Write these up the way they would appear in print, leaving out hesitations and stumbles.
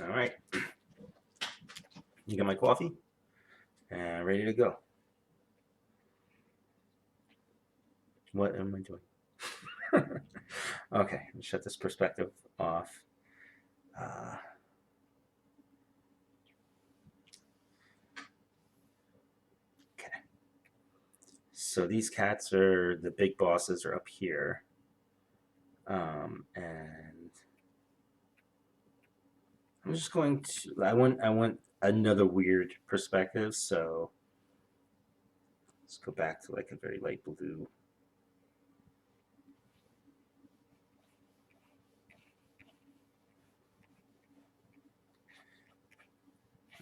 All right. You got my coffee? And ready to go. What am I doing? Okay, let's shut this perspective off. Okay. So these cats are the big bosses are up here. And I'm just going to I want another weird perspective, so let's go back to like a very light blue.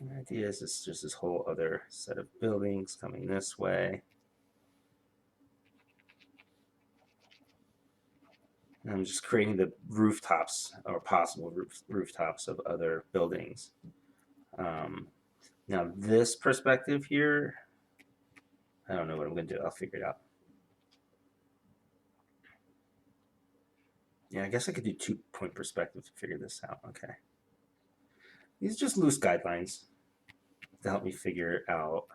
The idea is it's just this whole other set of buildings coming this way. And I'm just creating the rooftops or possible rooftops of other buildings. Now this perspective here, I don't know what I'm going to do. I'll figure it out. Yeah, I guess I could do 2-point perspective to figure this out. Okay. These are just loose guidelines to help me figure out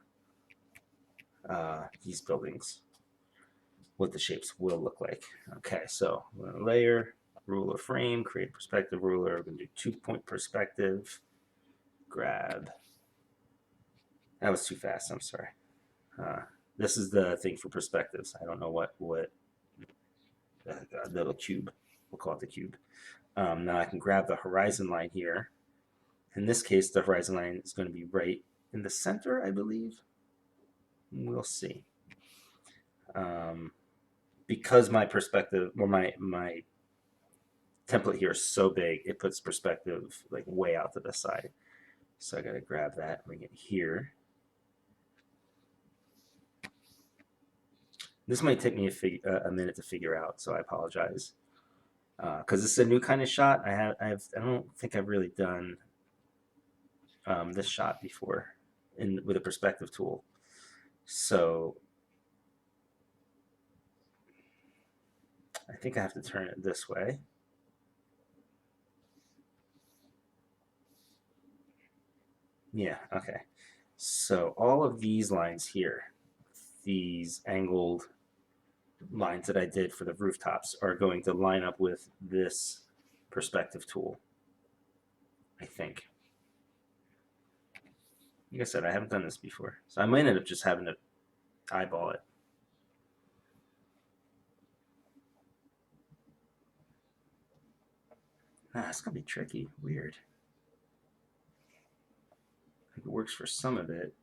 these buildings, what the shapes will look like. Okay, so I'm going to layer, ruler frame, create a perspective ruler. I'm going to do 2-point perspective, grab. That was too fast, I'm sorry. This is the thing for perspectives. I don't know what little cube, we'll call it the cube. Now I can grab the horizon line here. In this case, the horizon line is going to be right in the center, I believe. We'll see. Because my perspective, or my template here is so big, it puts perspective like way out to the side. So I got to grab that, bring it here. This might take me a minute to figure out, so I apologize. Because this is a new kind of shot. I don't think I've really done this shot before with a perspective tool. So I think I have to turn it this way. Yeah, okay. So all of these lines here, these angled lines that I did for the rooftops, are going to line up with this perspective tool, I think. Like I said, I haven't done this before, so I might end up just having to eyeball it. It's gonna be tricky, weird. I think it works for some of it.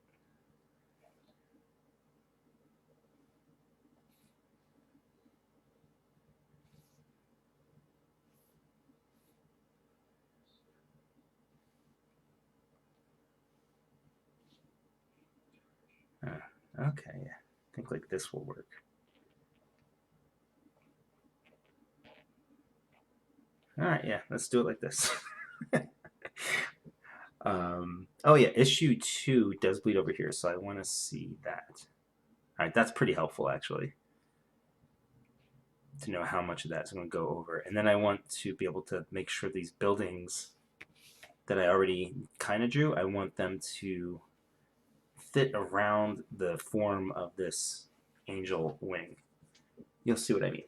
Okay, yeah. I think like this will work. All right, yeah, let's do it like this. Oh yeah, issue 2 does bleed over here, so I want to see that. All right, that's pretty helpful actually, to know how much of that's going to go over. And then I want to be able to make sure these buildings that I already kind of drew, I want them to fit around the form of this angel wing. You'll see what I mean.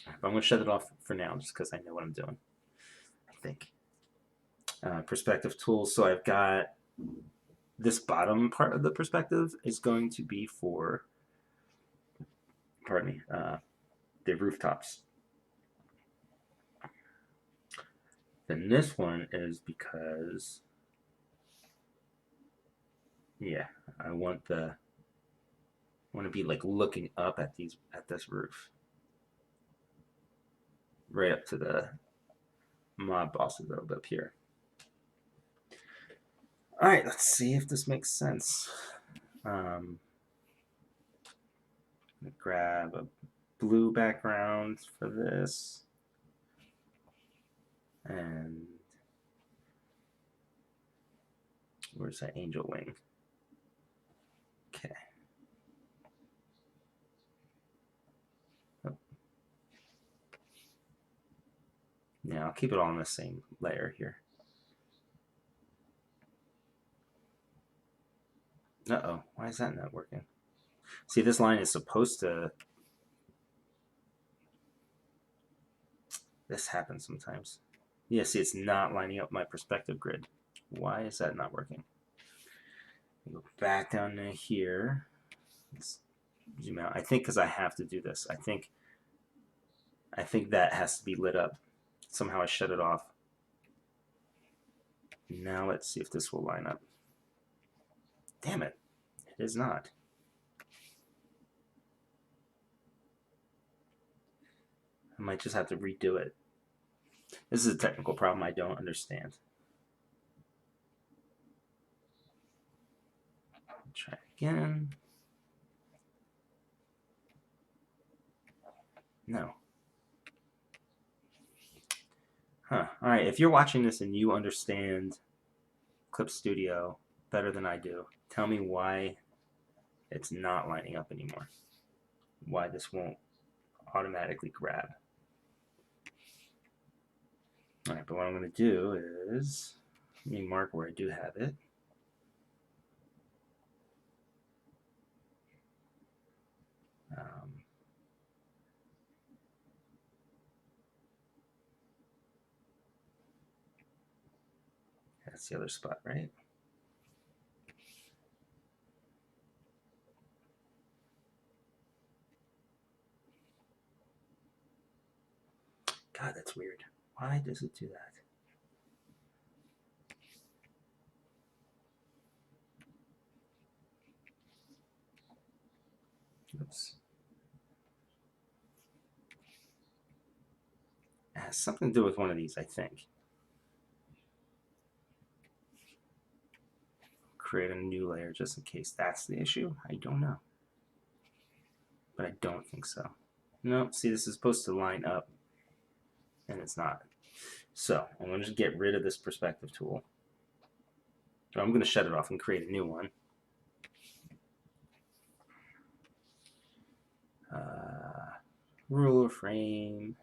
But I'm going to shut it off for now just because I know what I'm doing, I think. Perspective tools. So I've got this bottom part of the perspective is going to be for, pardon me, the rooftops. Then this one is because, yeah, I want to be like looking up at this roof, right up to the mob bosses up here. All right, let's see if this makes sense. Grab a blue background for this, and where's that angel wing? Okay. Oh. Yeah, I'll keep it all on the same layer here. Uh-oh, why is that not working? See, this line is supposed to... This happens sometimes. Yeah, see, it's not lining up my perspective grid. Why is that not working? Go back down to here. Let's zoom out. I think because I have to do this. I think that has to be lit up. Somehow I shut it off. Now let's see if this will line up. Damn it. It is not. I might just have to redo it. This is a technical problem I don't understand. Try again. No. Huh. Alright, if you're watching this and you understand Clip Studio better than I do, tell me why it's not lining up anymore. Why this won't automatically grab. Alright, but what I'm going to do is, let me mark where I do have it. That's the other spot, right? God, that's weird. Why does it do that? Oops. It has something to do with one of these, I think. Create a new layer just in case that's the issue. I don't know. But I don't think so. Nope, see, this is supposed to line up, and it's not. So I'm going to just get rid of this perspective tool. So I'm going to shut it off and create a new one. Ruler frame,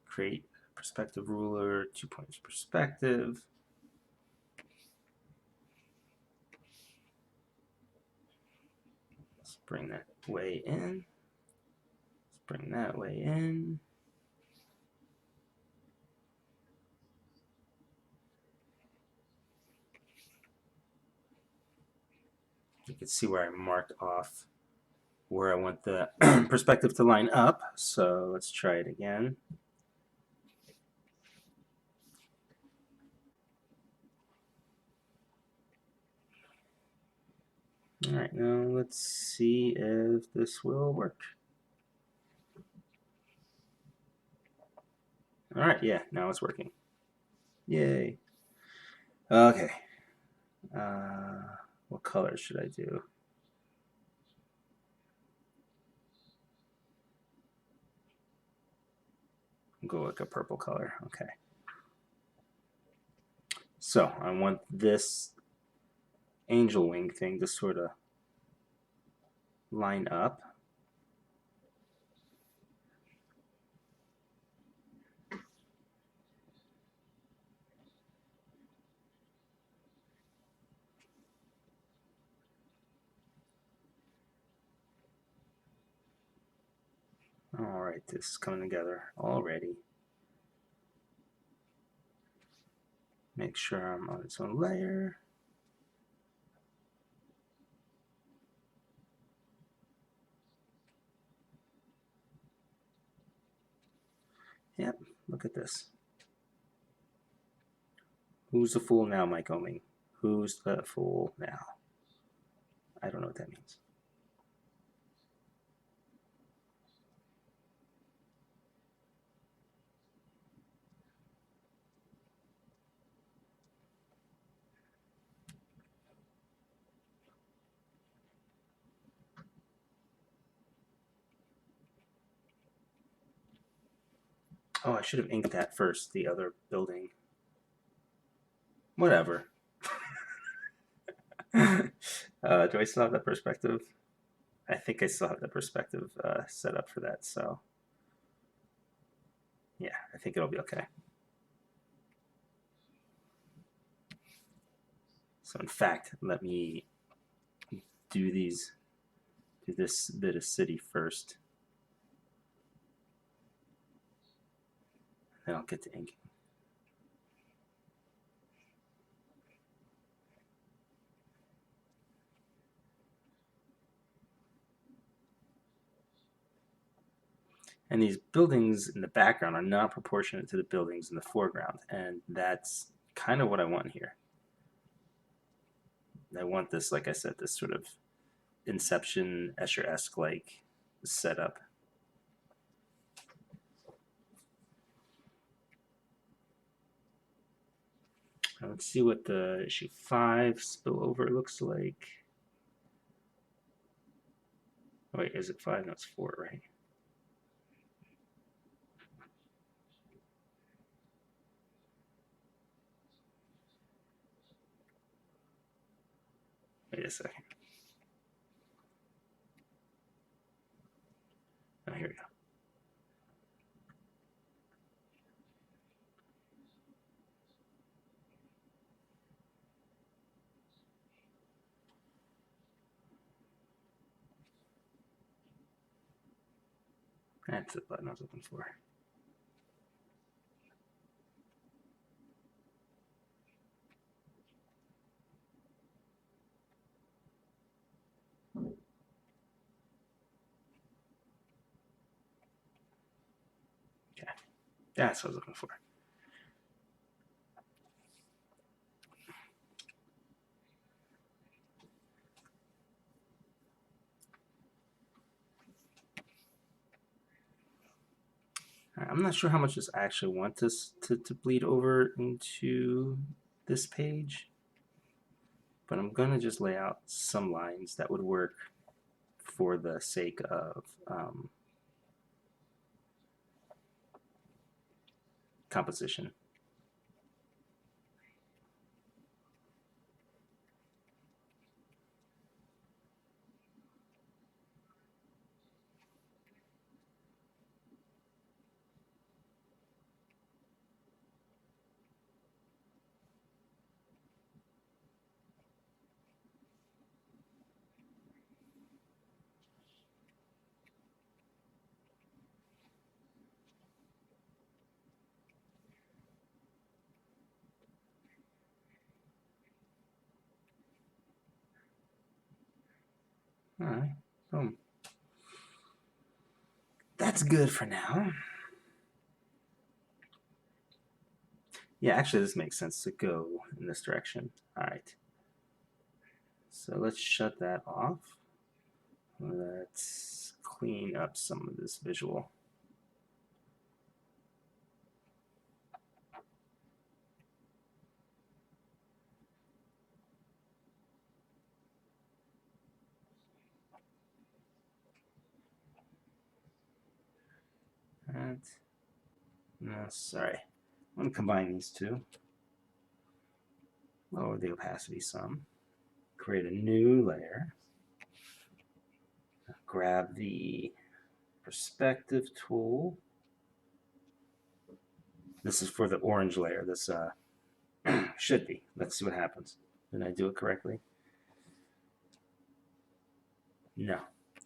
create perspective ruler, 2 points perspective. Let's bring that way in. Let's bring that way in. You can see where I marked off where I want the perspective to line up. So let's try it again. All right, now let's see if this will work. All right, yeah, now it's working. Yay. Okay. What color should I do? Go like a purple color. Okay. So I want this angel wing thing to sort of line up. All right, this is coming together already. Make sure I'm on its own layer. Yep, look at this. Who's the fool now, Mike Oeming? Who's the fool now? I don't know what that means. Oh, I should have inked that first, the other building. Whatever. Do I still have that perspective? I think I still have that perspective set up for that, so yeah, I think it'll be okay. So in fact, let me do this bit of city first. Then I'll get to inking. And these buildings in the background are not proportionate to the buildings in the foreground. And that's kind of what I want here. I want this, like I said, this sort of Inception, Escher-esque like setup. Now let's see what the issue 5 spillover looks like. Oh, wait, is it 5? No, it's 4, right? Wait a second. Oh, here we go. That's the button I was looking for. Okay, that's what I was looking for. I'm not sure how much I actually want this to bleed over into this page, but I'm going to just lay out some lines that would work for the sake of composition. All right, boom. That's good for now. Yeah, actually, this makes sense to go in this direction. All right. So let's shut that off. Let's clean up some of this visual. And no, sorry. I'm going to combine these two. Lower the opacity some. Create a new layer. Grab the perspective tool. This is for the orange layer. This should be. Let's see what happens. Did I do it correctly? No.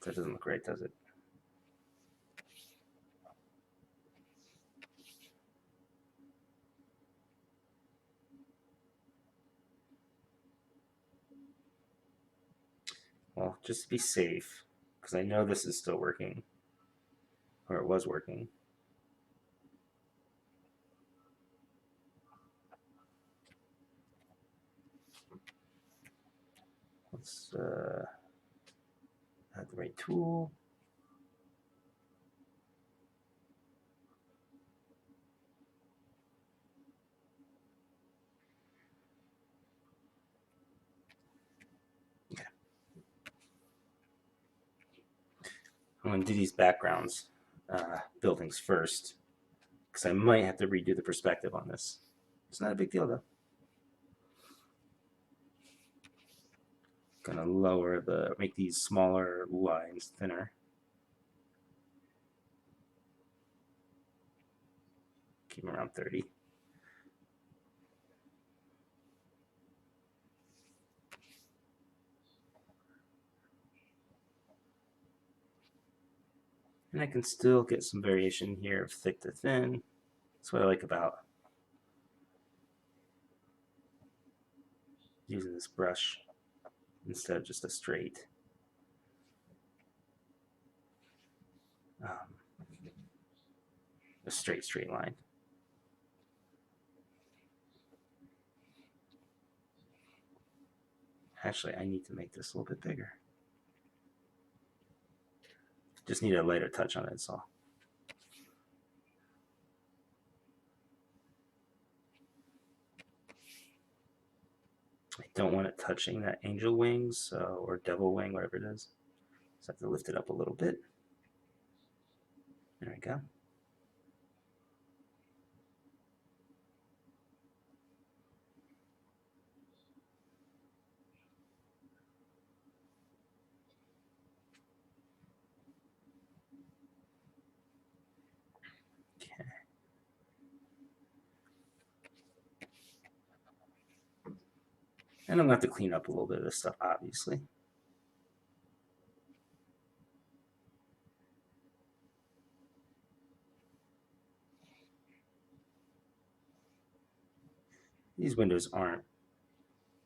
That doesn't look right, does it? Well, just to be safe, because I know this is still working, or it was working. Let's add the right tool. Okay. I'm going to do these backgrounds buildings first, because I might have to redo the perspective on this. It's not a big deal, though. Gonna make these smaller lines thinner. Keep them around 30. And I can still get some variation here of thick to thin. That's what I like about using this brush instead of just a straight um, straight line. Actually, I need to make this a little bit bigger. Just need a lighter touch on it, that's all. I don't want it touching that angel wings or devil wing, whatever it is. So I have to lift it up a little bit. There we go. Okay. And I'm going to have to clean up a little bit of this stuff, obviously. These windows aren't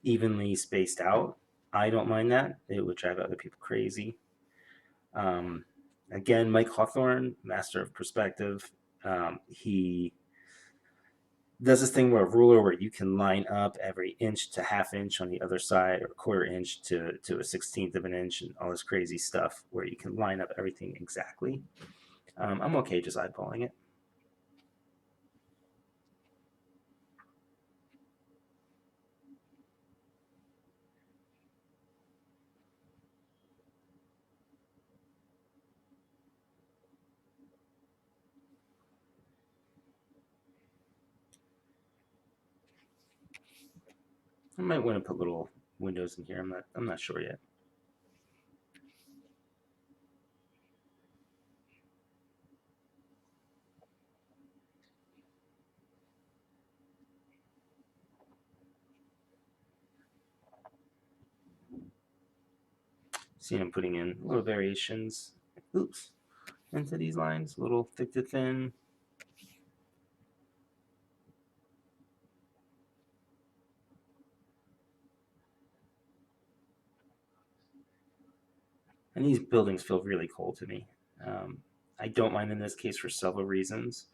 evenly spaced out. I don't mind that. It would drive other people crazy. Again, Mike Hawthorne, master of perspective, he does this thing where a ruler where you can line up every inch to half inch on the other side or quarter inch to a 16th of an inch and all this crazy stuff where you can line up everything exactly. I'm okay just eyeballing it. I might want to put little windows in here. I'm not sure yet. See, I'm putting in little variations. Oops, into these lines, a little thick to thin. And these buildings feel really cool to me. I don't mind in this case for several reasons.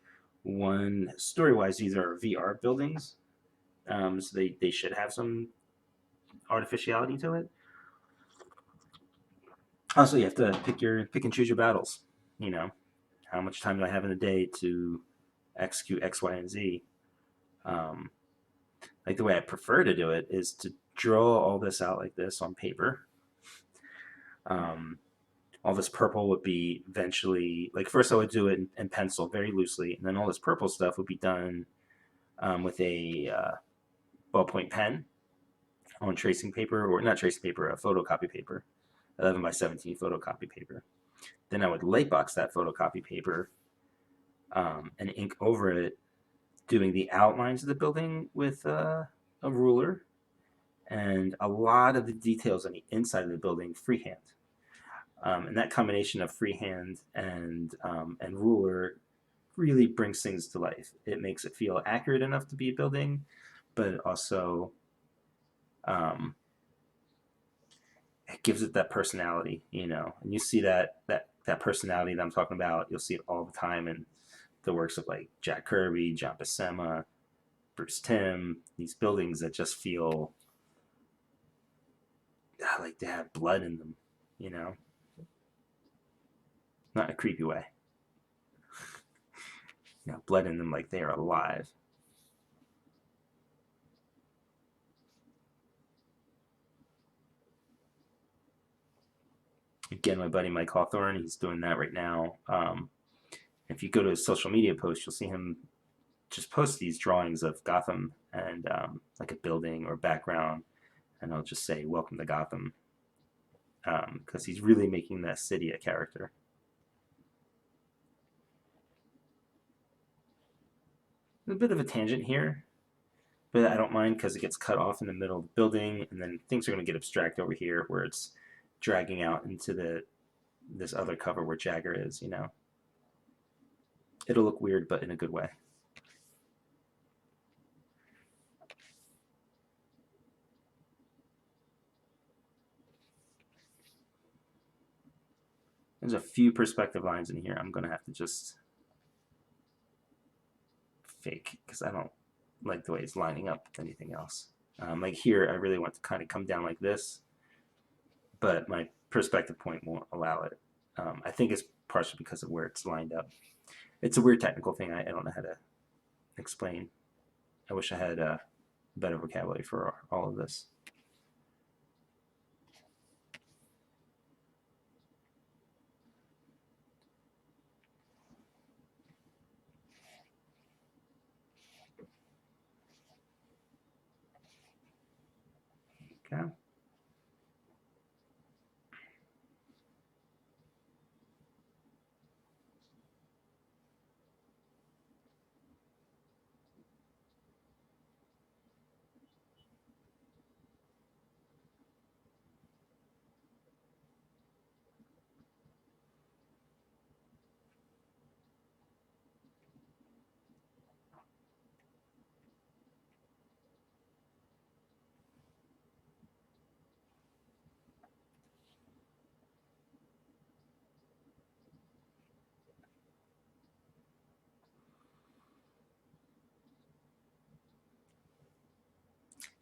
One, story-wise, these are VR buildings, so they should have some artificiality to it. Also, you have to pick and choose your battles. You know, how much time do I have in a day to execute X, Y, and Z? Um, like the way I prefer to do it is to draw all this out like this on paper. All this purple would be eventually, like first I would do it in pencil very loosely, and then all this purple stuff would be done with a ballpoint pen on tracing paper, or not tracing paper, a photocopy paper, 11 by 17 photocopy paper. Then I would lightbox that photocopy paper and ink over it, doing the outlines of the building with a ruler, and a lot of the details on the inside of the building freehand. And that combination of freehand and ruler really brings things to life. It makes it feel accurate enough to be a building, but also it gives it that personality, you know. And you see that personality that I'm talking about. You'll see it all the time in the works of like Jack Kirby, John Buscema, Bruce Timm. These buildings that just feel like they have blood in them, you know. Not in a creepy way. You know, blood in them like they are alive. Again, my buddy Mike Hawthorne, he's doing that right now. If you go to his social media post, you'll see him just post these drawings of Gotham and like a building or background, and I'll just say "Welcome to Gotham" because he's really making that city a character. A bit of a tangent here, but I don't mind because it gets cut off in the middle of the building, and then things are going to get abstract over here where it's dragging out into this other cover where Jagger is, you know. It'll look weird, but in a good way. There's a few perspective lines in here I'm going to have to just fake because I don't like the way it's lining up with anything else. Like here, I really want to kind of come down like this, but my perspective point won't allow it. I think it's partially because of where it's lined up. It's a weird technical thing I don't know how to explain. I wish I had a better vocabulary for all of this. Okay.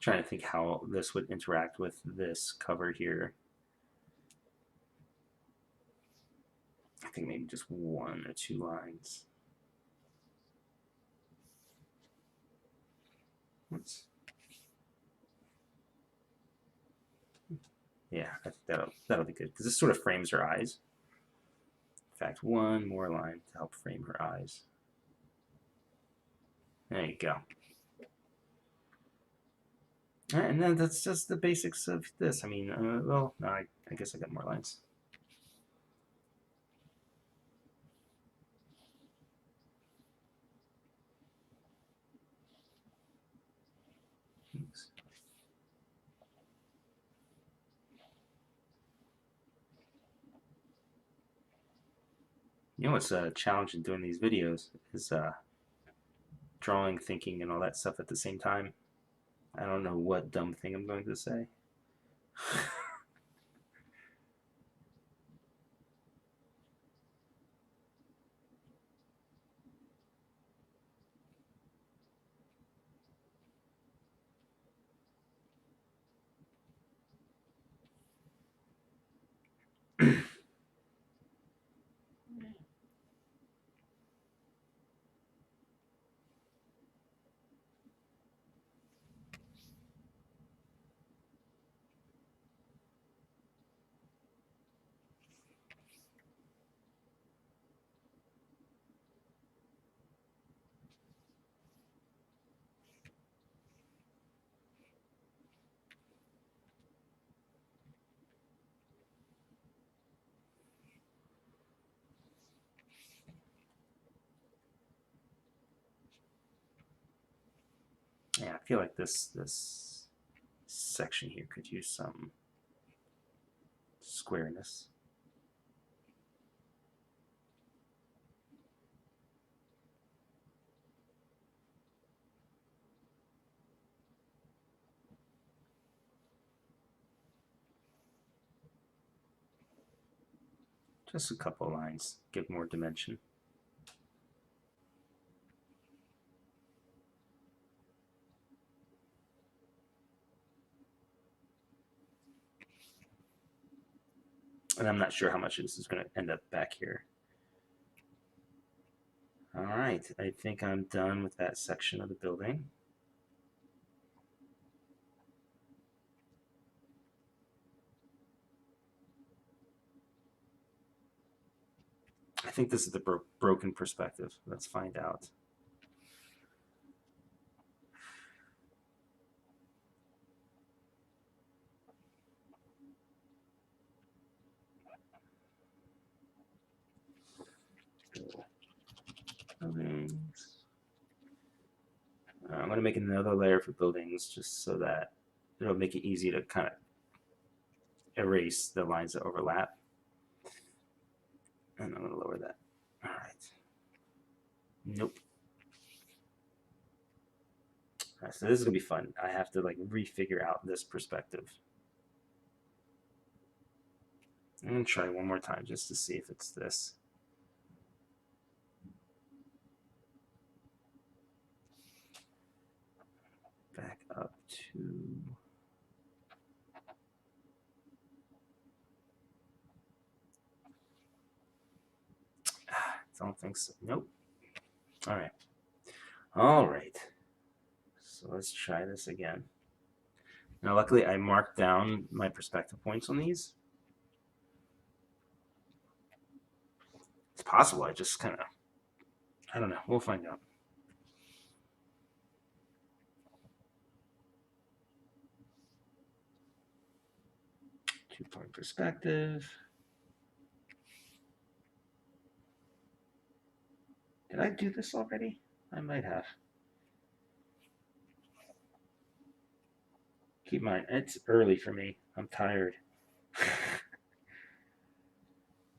Trying to think how this would interact with this cover here. I think maybe just 1 or 2 lines. Yeah, I think that'll be good because this sort of frames her eyes. In fact, 1 more line to help frame her eyes. There you go. All right, and then that's just the basics of this. I mean, well, no, I guess I got more lines. Oops. You know what's a challenge in doing these videos is drawing, thinking, and all that stuff at the same time. I don't know what dumb thing I'm going to say. Yeah, I feel like this section here could use some squareness. Just a couple lines, give more dimension. And I'm not sure how much this is going to end up back here. All right, I think I'm done with that section of the building. I think this is the broken perspective. Let's find out. Buildings. I'm going to make another layer for buildings just so that it'll make it easy to kind of erase the lines that overlap. And I'm going to lower that. All right. Nope. Right, so this is gonna be fun. I have to like refigure out this perspective. I'm gonna try one more time just to see if it's this. Back up to. Don't think so. Nope. All right. All right. So let's try this again. Now, luckily, I marked down my perspective points on these. It's possible. I just kind of, I don't know. We'll find out. Two-point perspective. Did I do this already? I might have. Keep in mind, it's early for me. I'm tired.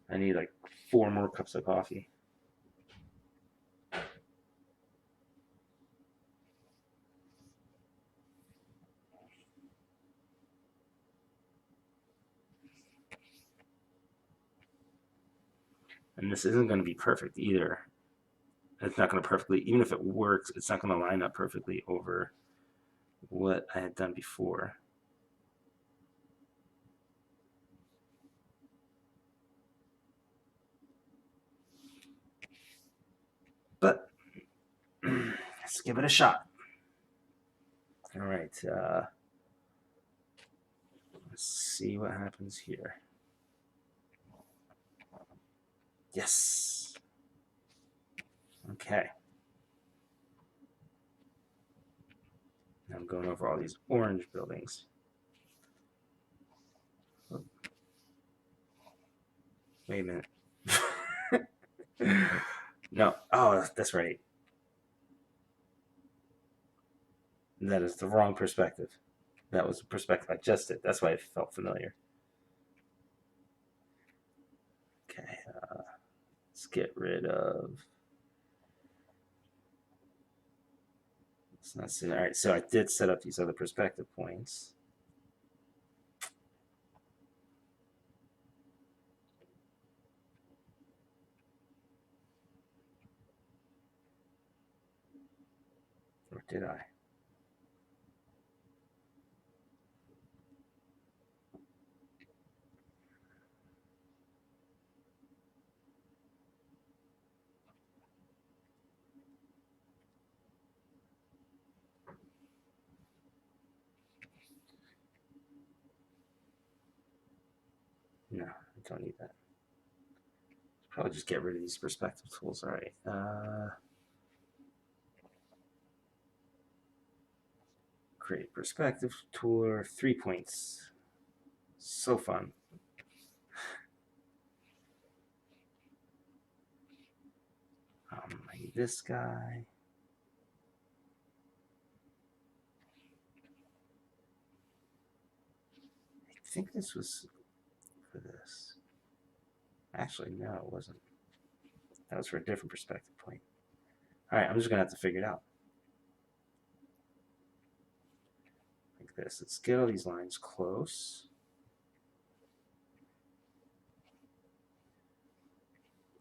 I need like 4 more cups of coffee. And this isn't going to be perfect either. It's not going to perfectly, even if it works, it's not going to line up perfectly over what I had done before. But let's give it a shot. All right. Let's see what happens here. Yes. Okay. Now I'm going over all these orange buildings. Wait a minute. No. Oh, that's right. That is the wrong perspective. That was the perspective I just did. That's why it felt familiar. Okay. Let's get rid of. It's not sitting. All right. So I did set up these other perspective points. Or did I? No, I don't need that. Probably just get rid of these perspective tools. All right. Create perspective tool, 3 points. So fun. I need this guy. I think this was for this. Actually, no, it wasn't. That was for a different perspective point. All right, I'm just going to have to figure it out. Like this. Let's get all these lines close.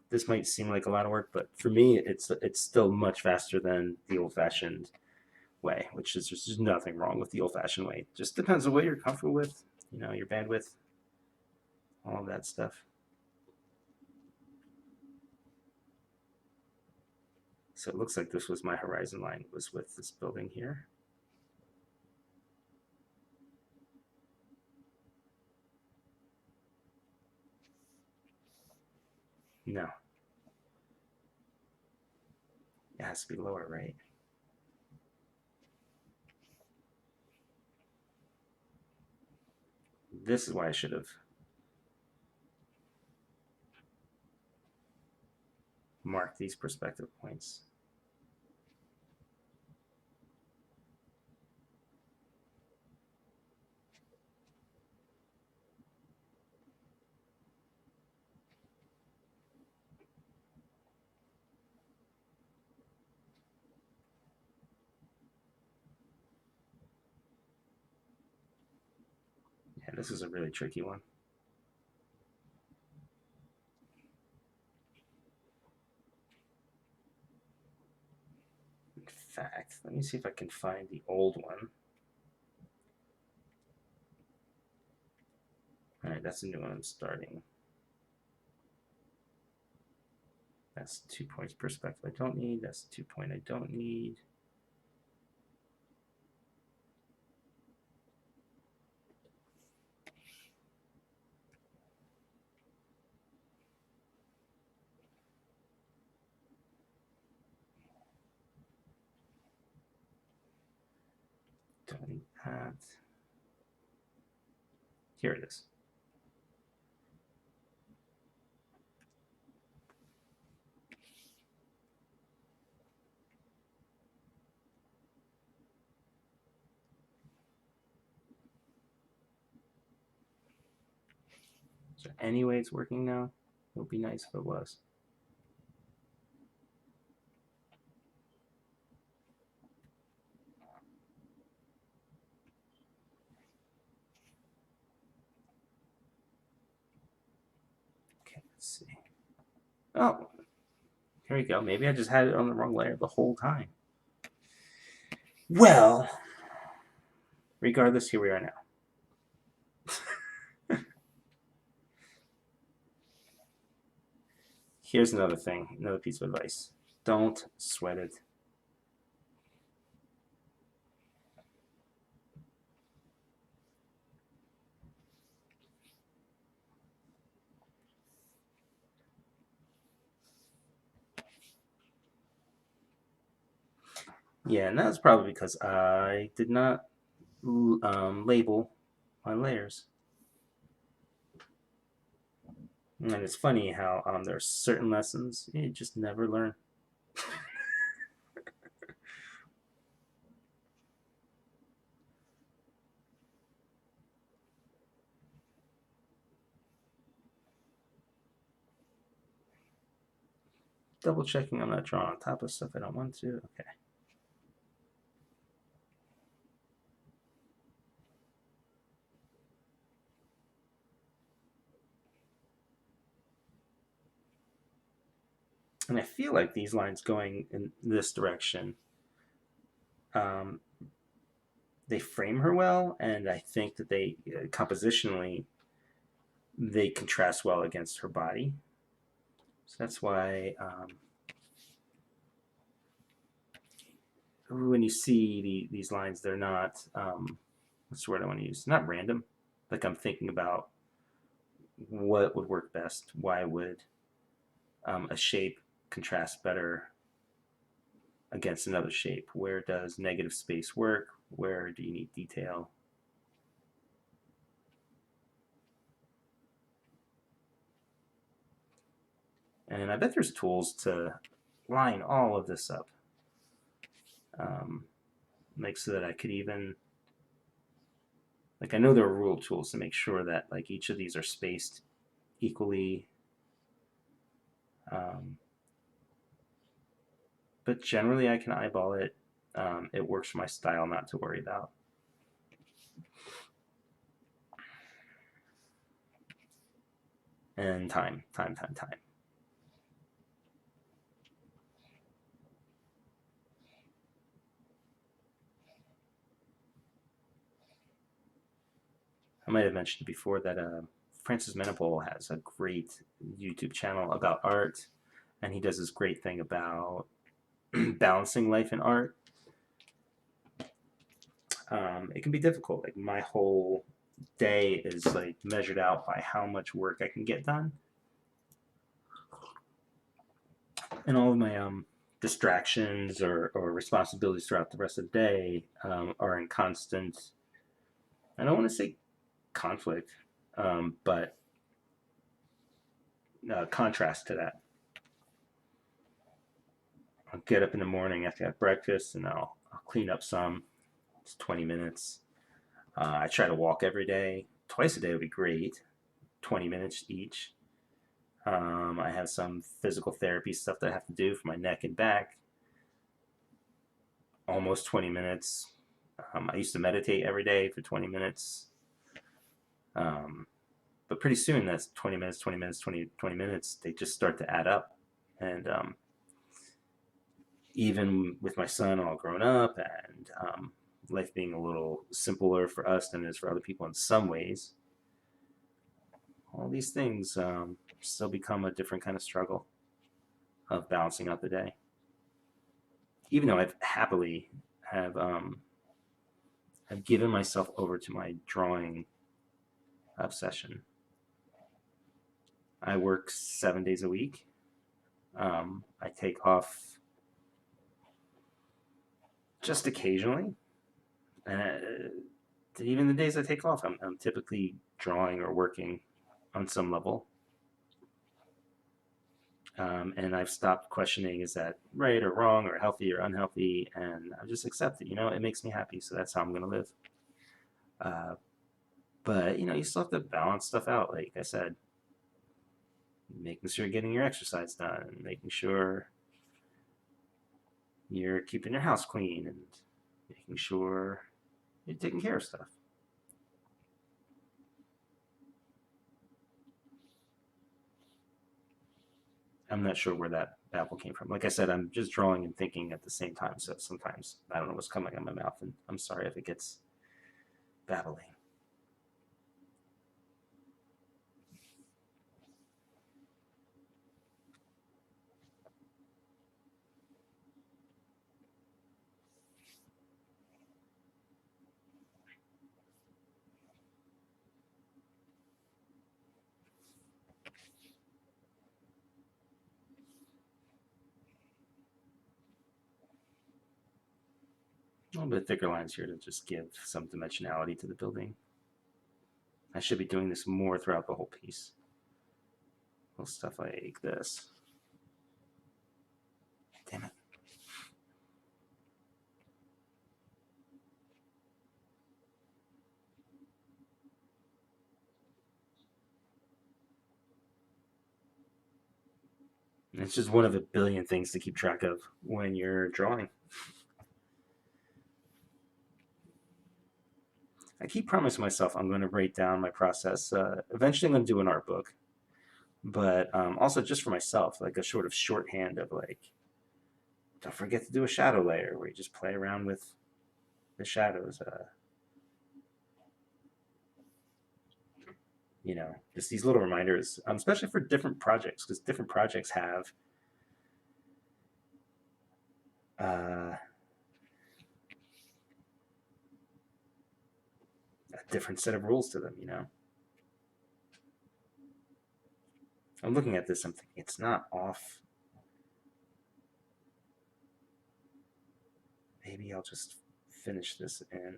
This might seem like a lot of work, but for me, it's still much faster than the old-fashioned way, which is just nothing wrong with the old-fashioned way. It just depends on what you're comfortable with, you know, your bandwidth, all of that stuff. So it looks like this was my horizon line, was with this building here. No. It has to be lower, right? This is why I should have marked these perspective points. Yeah, this is a really tricky one. In fact, let me see if I can find the old one. All right, that's a new one I'm starting. That's 2 points perspective I don't need. That's 2 point I don't need. Don't need that. Here it is. So anyway, it's working now. It would be nice if it was. Okay, let's see. Oh, here we go. Maybe I just had it on the wrong layer the whole time. Well, regardless, here we are now. Here's another thing, another piece of advice. Don't sweat it. Yeah, and that's probably because I did not label my layers. And it's funny how there are certain lessons you just never learn. Double checking I'm not drawing on top of stuff I don't want to. Okay. And I feel like these lines going in this direction, they frame her well, and I think that they compositionally they contrast well against her body. So that's why when you see these lines, they're not what's the word I want to use? Not random. Like I'm thinking about what would work best. Why would a shape contrast better against another shape? Where does negative space work? Where do you need detail? And I bet there's tools to line all of this up. Like so that I could even, like I know there are rule tools to make sure that like each of these are spaced equally. But generally I can eyeball it. It works for my style, not to worry about. And time. I might have mentioned before that Francis Menopole has a great YouTube channel about art, and he does this great thing about balancing life and art. It can be difficult. Like my whole day is like measured out by how much work I can get done, and all of my distractions or responsibilities throughout the rest of the day are in constant. I don't want to say conflict, but contrast to that. I'll get up in the morning after I have breakfast and I'll clean up some. It's 20 minutes. I try to walk every day. Twice a day would be great. 20 minutes each. I have some physical therapy stuff that I have to do for my neck and back. Almost 20 minutes. I used to meditate every day for 20 minutes. But pretty soon, that's 20 minutes, 20 minutes, 20 minutes, they just start to add up. And even with my son all grown up and life being a little simpler for us than it is for other people in some ways, all these things still become a different kind of struggle of balancing out the day. Even though I've happily have given myself over to my drawing obsession. I work 7 days a week. I take off just occasionally, and even the days I take off, I'm typically drawing or working on some level. And I've stopped questioning, is that right or wrong or healthy or unhealthy, and I just accept it. It makes me happy, so that's how I'm going to live. But you still have to balance stuff out, like I said, making sure you're getting your exercise done, making sure you're keeping your house clean, and making sure you're taking care of stuff. I'm not sure where that babble came from. Like I said, I'm just drawing and thinking at the same time, so sometimes I don't know what's coming out of my mouth, and I'm sorry if it gets babbling. A little bit thicker lines here to just give some dimensionality to the building. I should be doing this more throughout the whole piece. Little stuff like this. Damn it. It's just one of a billion things to keep track of when you're drawing. I keep promising myself I'm going to write down my process. Eventually, I'm going to do an art book, but also just for myself, like a sort of shorthand of like, don't forget to do a shadow layer where you just play around with the shadows. Just these little reminders, especially for different projects, because different projects have a different set of rules to them. I'm looking at this, I'm thinking it's not off. Maybe I'll just finish this and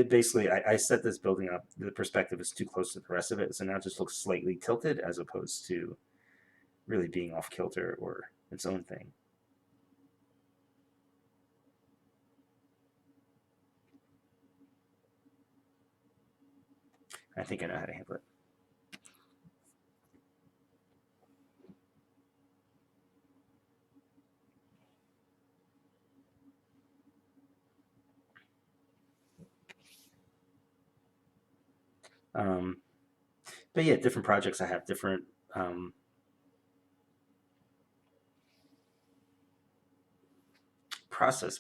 basically I set this building up. The perspective is too close to the rest of it, so now it just looks slightly tilted as opposed to really being off kilter or its own thing. I think I know how to handle it. But yeah, different projects I have different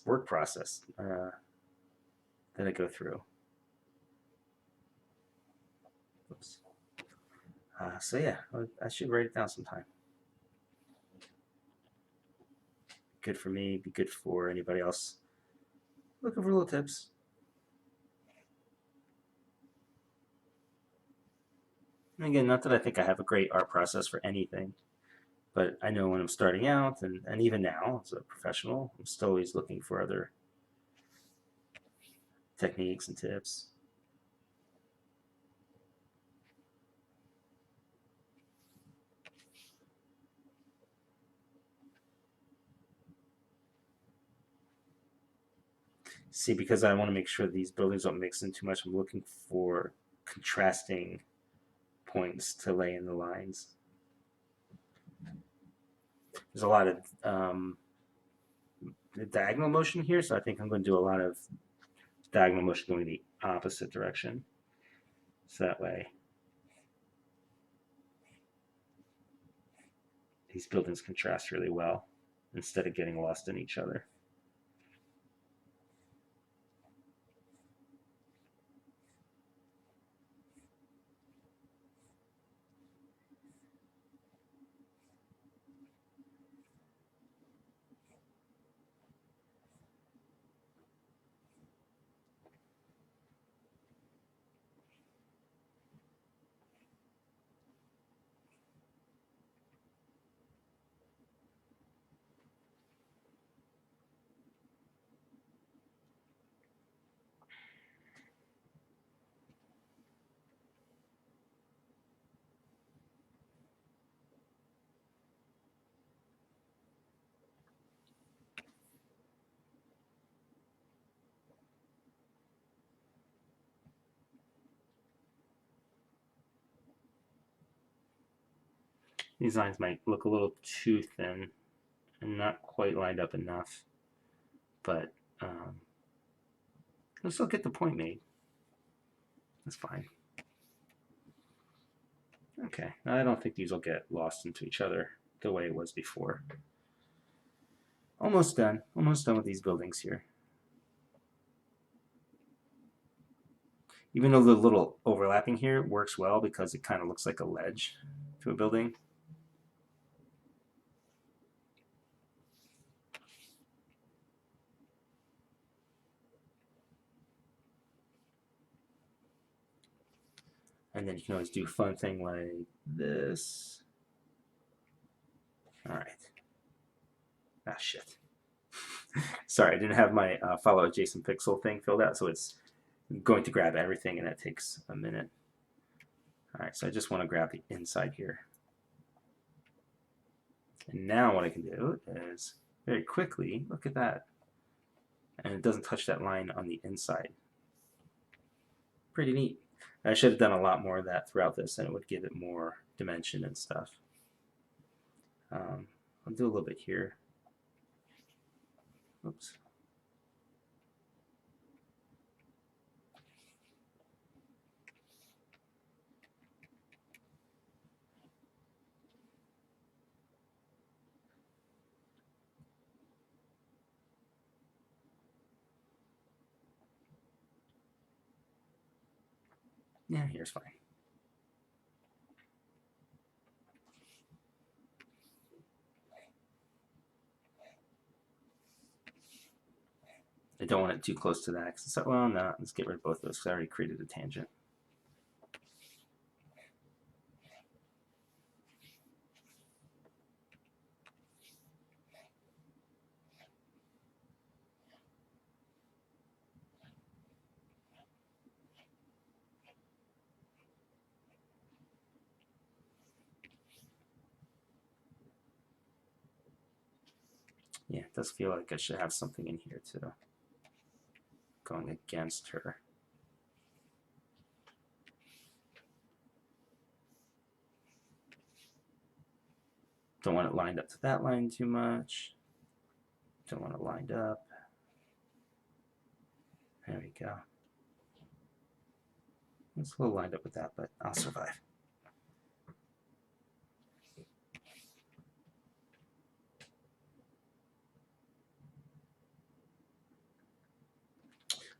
work process that I go through. Oops. So yeah, I should write it down sometime. Good for me, be good for anybody else looking for little tips. And again, not that I think I have a great art process for anything, but I know when I'm starting out, and even now as a professional, I'm still always looking for other techniques and tips. See, because I want to make sure these buildings don't mix in too much, I'm looking for contrasting points to lay in the lines. There's a lot of diagonal motion here, so I think I'm going to do a lot of diagonal motion going the opposite direction. So that way these buildings contrast really well instead of getting lost in each other. These lines might look a little too thin and not quite lined up enough, but I'll still get the point made. That's fine. Okay, I don't think these will get lost into each other the way it was before. Almost done with these buildings here. Even though the little overlapping here works well because it kind of looks like a ledge to a building. And then you can always do a fun thing like this. All right. Ah, shit. Sorry, I didn't have my follow adjacent pixel thing filled out, so it's going to grab everything, and that takes a minute. All right, so I just want to grab the inside here. And now what I can do is very quickly, look at that. And it doesn't touch that line on the inside. Pretty neat. I should have done a lot more of that throughout this, and it would give it more dimension and stuff. I'll do a little bit here. Oops. Yeah, here's fine. I don't want it too close to that. So, well, no, let's get rid of both of those because I already created a tangent. Yeah, it does feel like I should have something in here too. Going against her. Don't want it lined up to that line too much. Don't want it lined up. There we go. It's a little lined up with that, but I'll survive.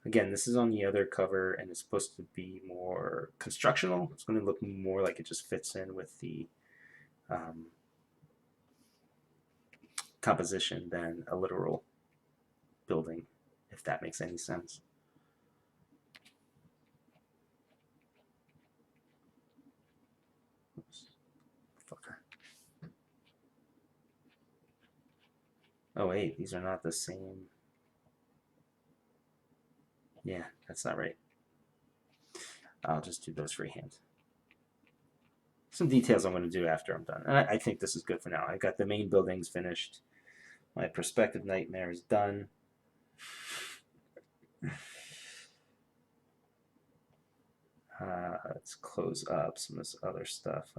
Again, this is on the other cover, and it's supposed to be more constructional. It's going to look more like it just fits in with the composition than a literal building, if that makes any sense. Oops. Fucker. Oh wait, these are not the same. Yeah, that's not right. I'll just do those freehand. Some details I'm going to do after I'm done. And I think this is good for now. I got the main buildings finished. My perspective nightmare is done. Let's close up some of this other stuff.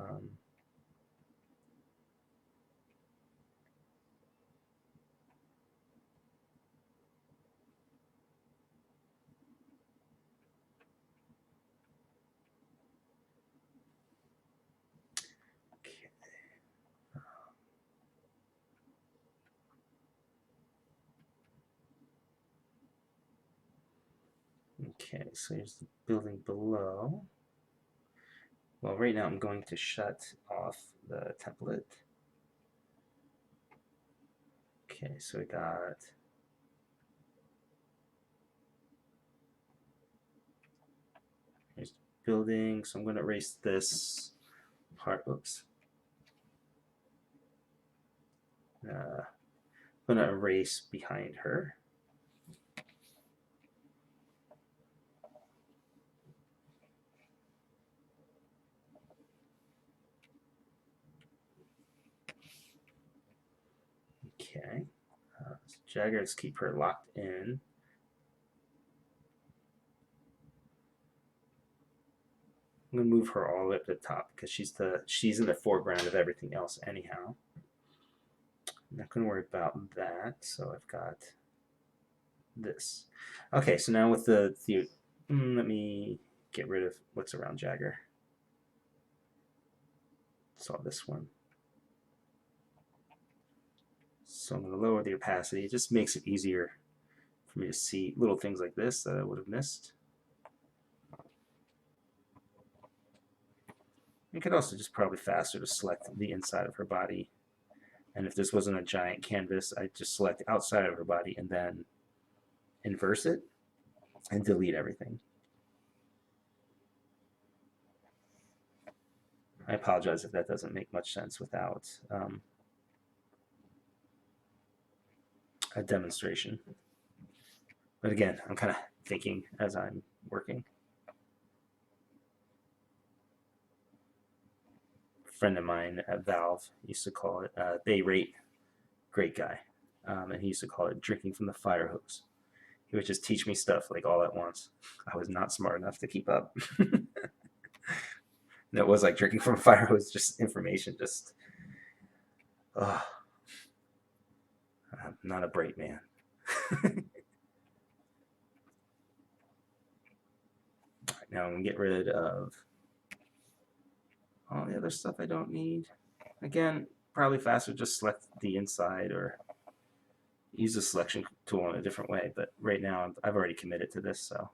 Okay, so here's the building below. Well, right now I'm going to shut off the template. Okay, so we got here's the building. So I'm going to erase this part. Oops. I'm going to erase behind her. Okay. So Jagger, let's keep her locked in. I'm gonna move her all the way up to the top because she's in the foreground of everything else anyhow. I'm not gonna worry about that. So I've got this. Okay, so now with the let me get rid of what's around Jagger. Saw this one. So I'm gonna lower the opacity. It just makes it easier for me to see little things like this that I would have missed. It could also just probably faster to select the inside of her body. And if this wasn't a giant canvas, I'd just select outside of her body and then inverse it and delete everything. I apologize if that doesn't make much sense without a demonstration. But again, I'm kind of thinking as I'm working. A friend of mine at Valve used to call it, they rate, great guy, and he used to call it drinking from the fire hose. He would just teach me stuff like all at once. I was not smart enough to keep up. And it was like drinking from a fire hose, just information, just, oh, I'm not a bright man. Now I'm going to get rid of all the other stuff I don't need. Again, probably faster just select the inside or use the selection tool in a different way, but right now I've already committed to this, so.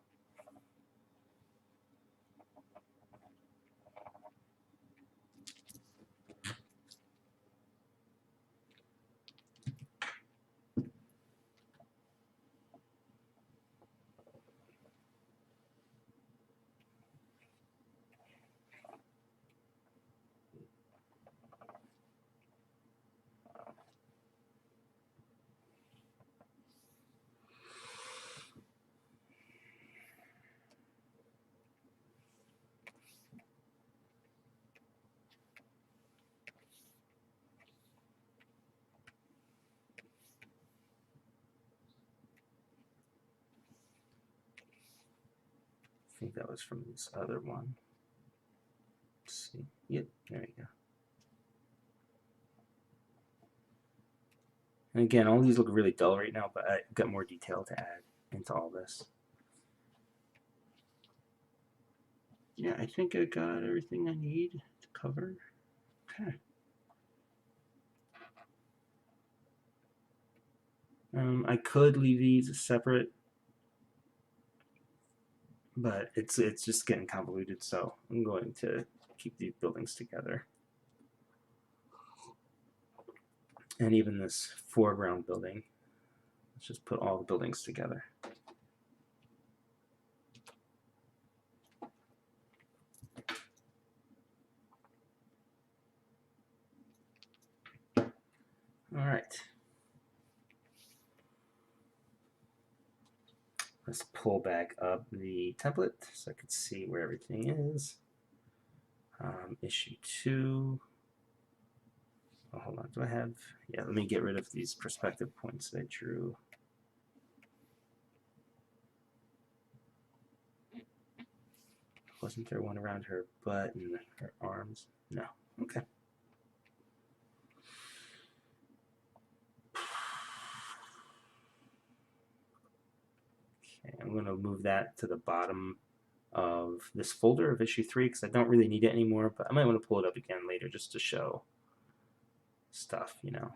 I think that was from this other one. Let's see. Yep, there you go. And again, all these look really dull right now, but I've got more detail to add into all this. Yeah, I think I got everything I need to cover. Okay. I could leave these separate, but it's just getting convoluted, so I'm going to keep these buildings together. And even this foreground building, let's just put all the buildings together. All right. Let's pull back up the template so I can see where everything is. Issue 2. Oh, hold on. Do I have? Yeah, let me get rid of these perspective points that I drew. Wasn't there one around her butt and her arms? No. Okay. Okay, I'm going to move that to the bottom of this folder of issue 3 because I don't really need it anymore, but I might want to pull it up again later just to show stuff, you know.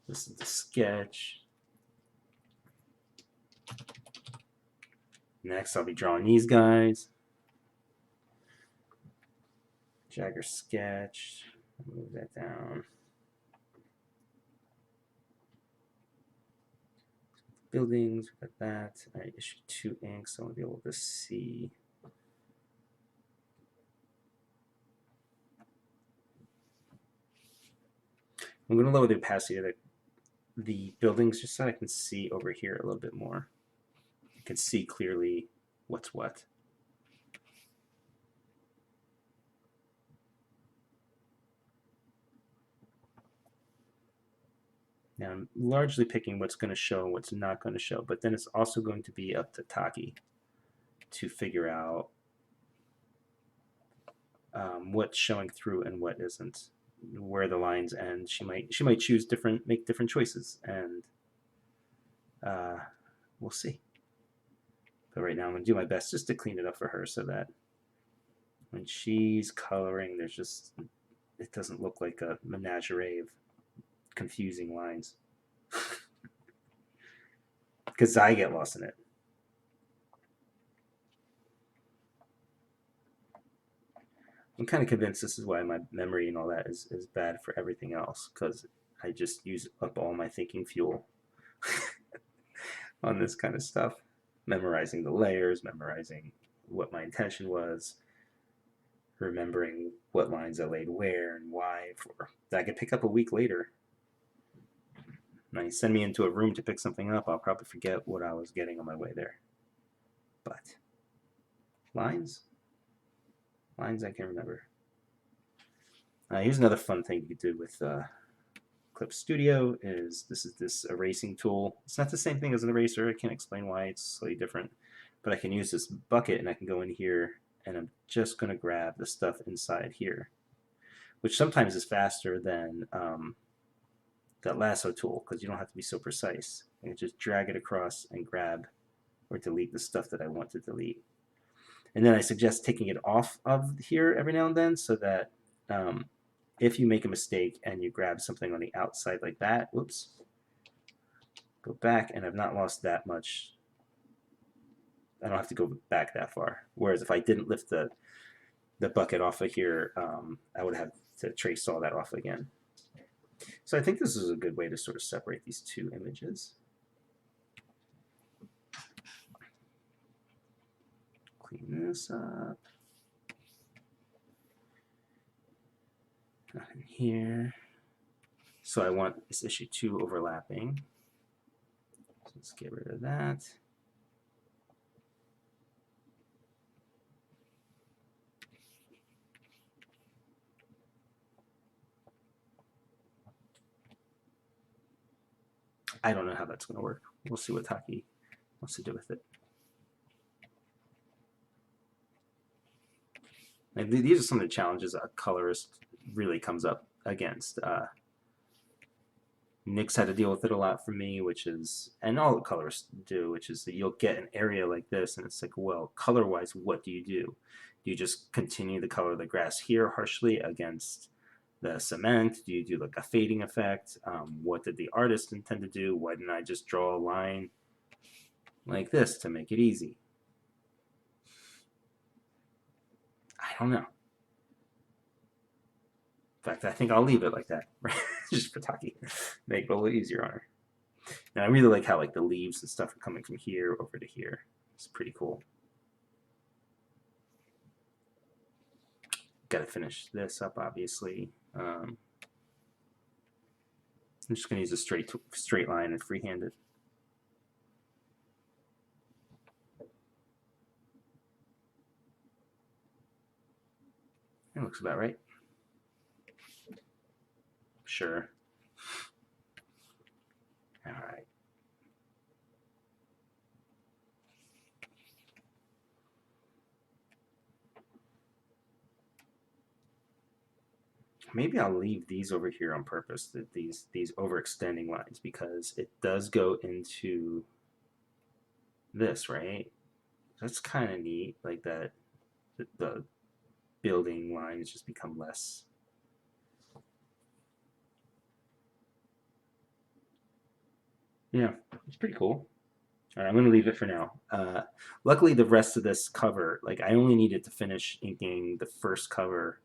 This is the sketch. Next, I'll be drawing these guys. Jagger sketch. Move that down. Buildings, we got that. I issued 2 inks, so I want to be able to see. I'm going to lower the opacity of the buildings just so I can see over here a little bit more. I can see clearly what's what. Now I'm largely picking what's going to show and what's not going to show, but then it's also going to be up to Taki to figure out what's showing through and what isn't, where the lines end. She might choose make different choices, and we'll see. But right now I'm going to do my best just to clean it up for her so that when she's coloring, it doesn't look like a menagerie of confusing lines. Because I get lost in it. I'm kind of convinced this is why my memory and all that is bad for everything else, because I just use up all my thinking fuel on this kind of stuff. Memorizing the layers, memorizing what my intention was, remembering what lines I laid where and why for that I could pick up a week later. Now you send me into a room to pick something up, I'll probably forget what I was getting on my way there. But lines I can remember. Here's another fun thing you could do with Clip Studio is this erasing tool. It's not the same thing as an eraser. I can't explain why it's slightly different, but I can use this bucket and I can go in here and I'm just going to grab the stuff inside here, which sometimes is faster than that lasso tool because you don't have to be so precise. I can just drag it across and grab or delete the stuff that I want to delete. And then I suggest taking it off of here every now and then so that if you make a mistake and you grab something on the outside like that, whoops, go back and I've not lost that much. I don't have to go back that far. Whereas if I didn't lift the bucket off of here, I would have to trace all that off again. So I think this is a good way to sort of separate these two images. Clean this up. Not in here. So I want this issue 2 overlapping. So let's get rid of that. I don't know how that's going to work. We'll see what Taki wants to do with it. And these are some of the challenges a colorist really comes up against. Nick's had to deal with it a lot for me, which is, and all the colorists do, which is that you'll get an area like this, and it's like, well, color-wise, what do? Do you just continue to color the grass here harshly against the cement? Do you do like a fading effect? What did the artist intend to do? Why didn't I just draw a line like this to make it easy? I don't know. In fact, I think I'll leave it like that, just for Taki. Make it a little easier on her. And I really like how like the leaves and stuff are coming from here over to here. It's pretty cool. Got to finish this up, obviously. I'm just going to use a straight line and freehand it. That looks about right. Sure. All right. Maybe I'll leave these over here on purpose, that these overextending lines, because it does go into this, right? That's kind of neat, like that the building lines just become less. Yeah, it's pretty cool. All right, I'm going to leave it for now. Luckily, the rest of this cover, like I only needed to finish inking the first cover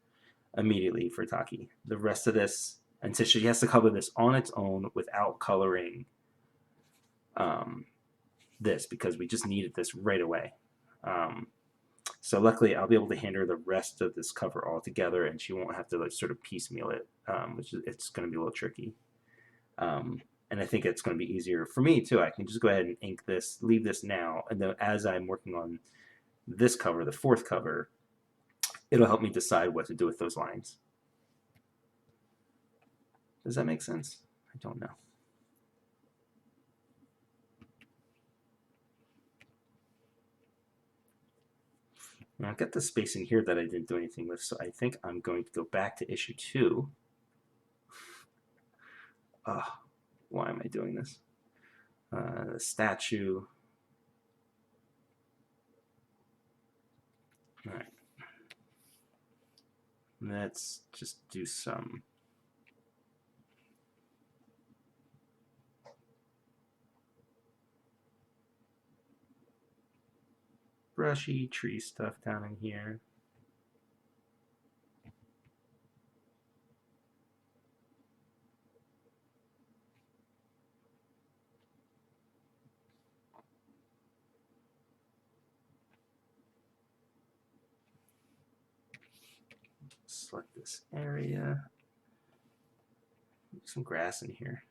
immediately for Taki. The rest of this, and so she has to cover this on its own without coloring um, this because we just needed this right away. So luckily, I'll be able to hand her the rest of this cover all together, and she won't have to like sort of piecemeal it, which is it's going to be a little tricky. And I think it's going to be easier for me too. I can just go ahead and ink this, leave this now, and then as I'm working on this cover, the fourth cover, it'll help me decide what to do with those lines. Does that make sense? I don't know. Now I've got the spacing here that I didn't do anything with, so I think I'm going to go back to issue 2. Oh, why am I doing this? The statue. All right. Let's just do some brushy tree stuff down in here. Select this area. Some grass in here.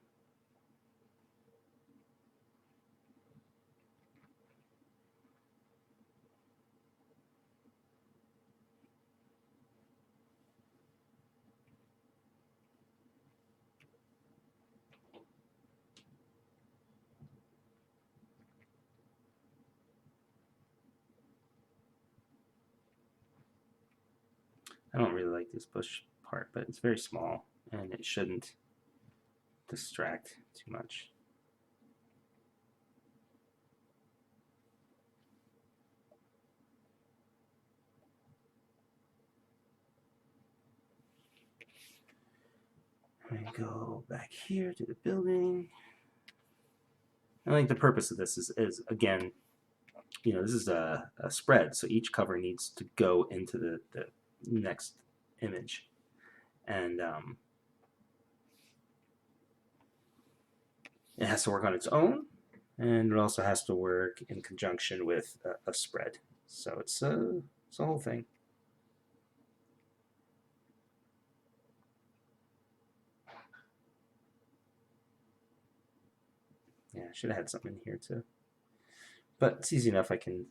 I don't really like this bush part, but it's very small and it shouldn't distract too much. I go back here to the building. I think the purpose of this is again, you know, this is a spread, so each cover needs to go into the next image. And it has to work on its own, and it also has to work in conjunction with a spread. So it's a whole thing. Yeah, I should have had something in here too. But it's easy enough. I can.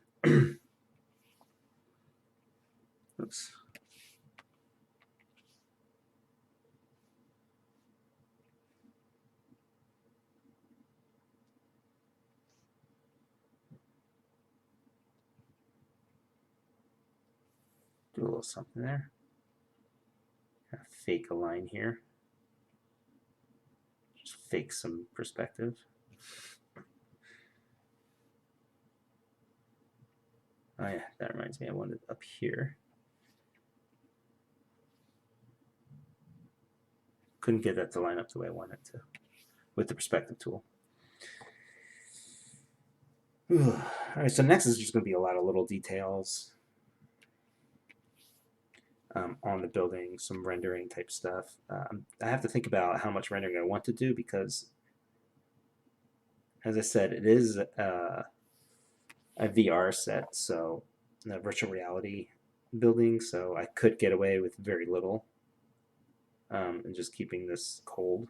Oops. Do a little something there. Fake a line here. Just fake some perspective. Oh yeah, that reminds me, I wanted up here. Couldn't get that to line up the way I wanted to with the perspective tool. All right, so next is just going to be a lot of little details on the building, some rendering type stuff. I have to think about how much rendering I want to do because, as I said, it is a VR set, so a virtual reality building, so I could get away with very little and just keeping this cold.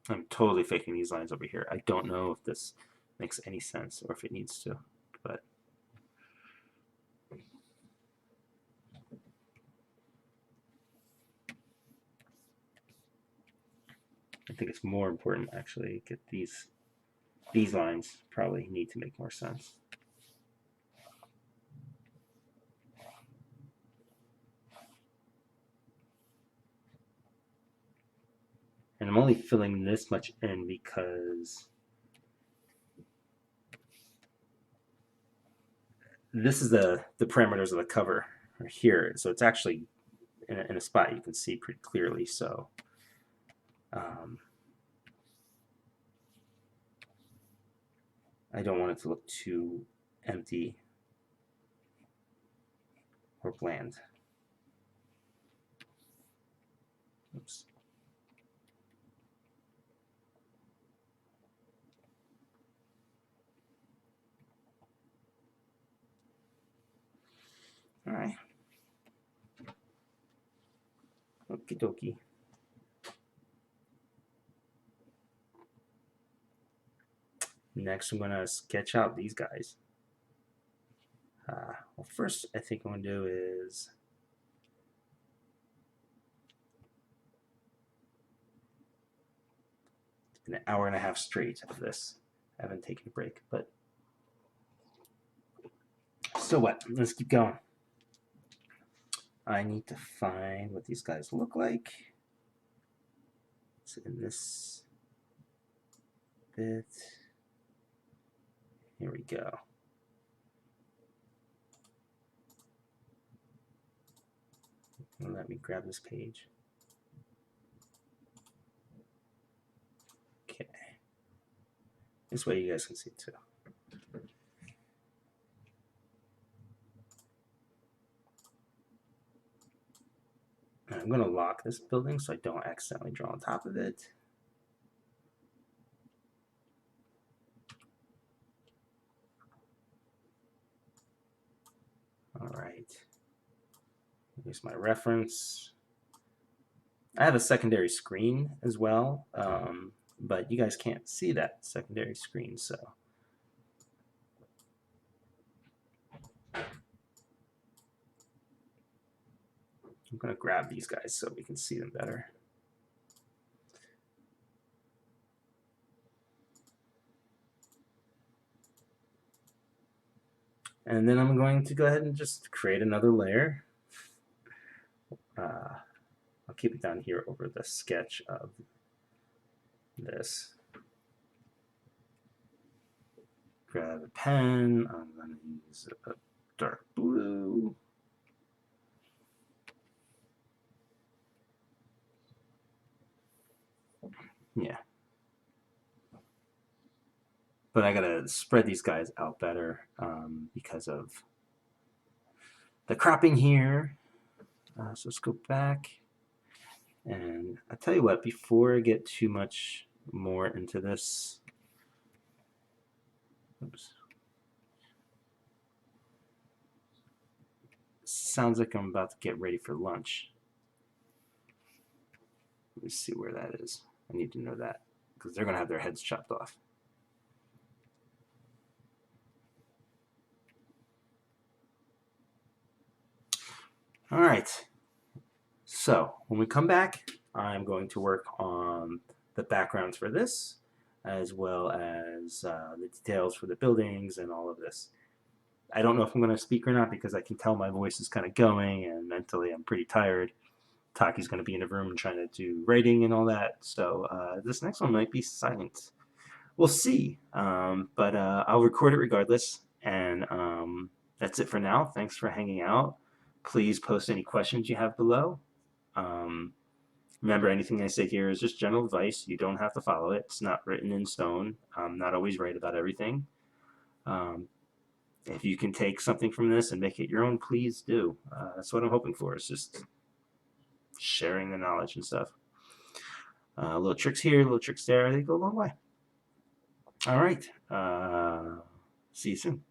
I'm totally faking these lines over here. I don't know if this makes any sense or if it needs to, but I think it's more important actually get these lines probably need to make more sense. only filling this much in because this is the parameters of the cover here. So it's actually in a spot you can see pretty clearly. So I don't want it to look too empty or bland. Oops. All right. Okie dokie. Next, I'm going to sketch out these guys. Well, first, I think I'm going to do is an hour and a half straight of this. I haven't taken a break, but so what? Let's keep going. I need to find what these guys look like. It's in this bit. Here we go. Let me grab this page. Okay. This way you guys can see it too. I'm going to lock this building so I don't accidentally draw on top of it. All right. Here's my reference. I have a secondary screen as well, but you guys can't see that secondary screen, so. I'm going to grab these guys so we can see them better. And then I'm going to go ahead and just create another layer. I'll keep it down here over the sketch of this. Grab a pen. I'm going to use a dark blue. Yeah. But I gotta spread these guys out better because of the cropping here. So let's go back. And I'll tell you what, before I get too much more into this, oops. Sounds like I'm about to get ready for lunch. Let me see where that is. I need to know that because they're going to have their heads chopped off. All right. So when we come back, I'm going to work on the backgrounds for this, as well as the details for the buildings and all of this. I don't know if I'm going to speak or not because I can tell my voice is kind of going, and mentally I'm pretty tired. Taki's going to be in a room trying to do writing and all that, so this next one might be silent. We'll see, but I'll record it regardless, and that's it for now. Thanks for hanging out. Please post any questions you have below. Remember, anything I say here is just general advice. You don't have to follow it. It's not written in stone. I'm not always right about everything. If you can take something from this and make it your own, please do. That's what I'm hoping for. It's just sharing the knowledge and stuff. Little tricks here, little tricks there. They go a long way. All right. See you soon.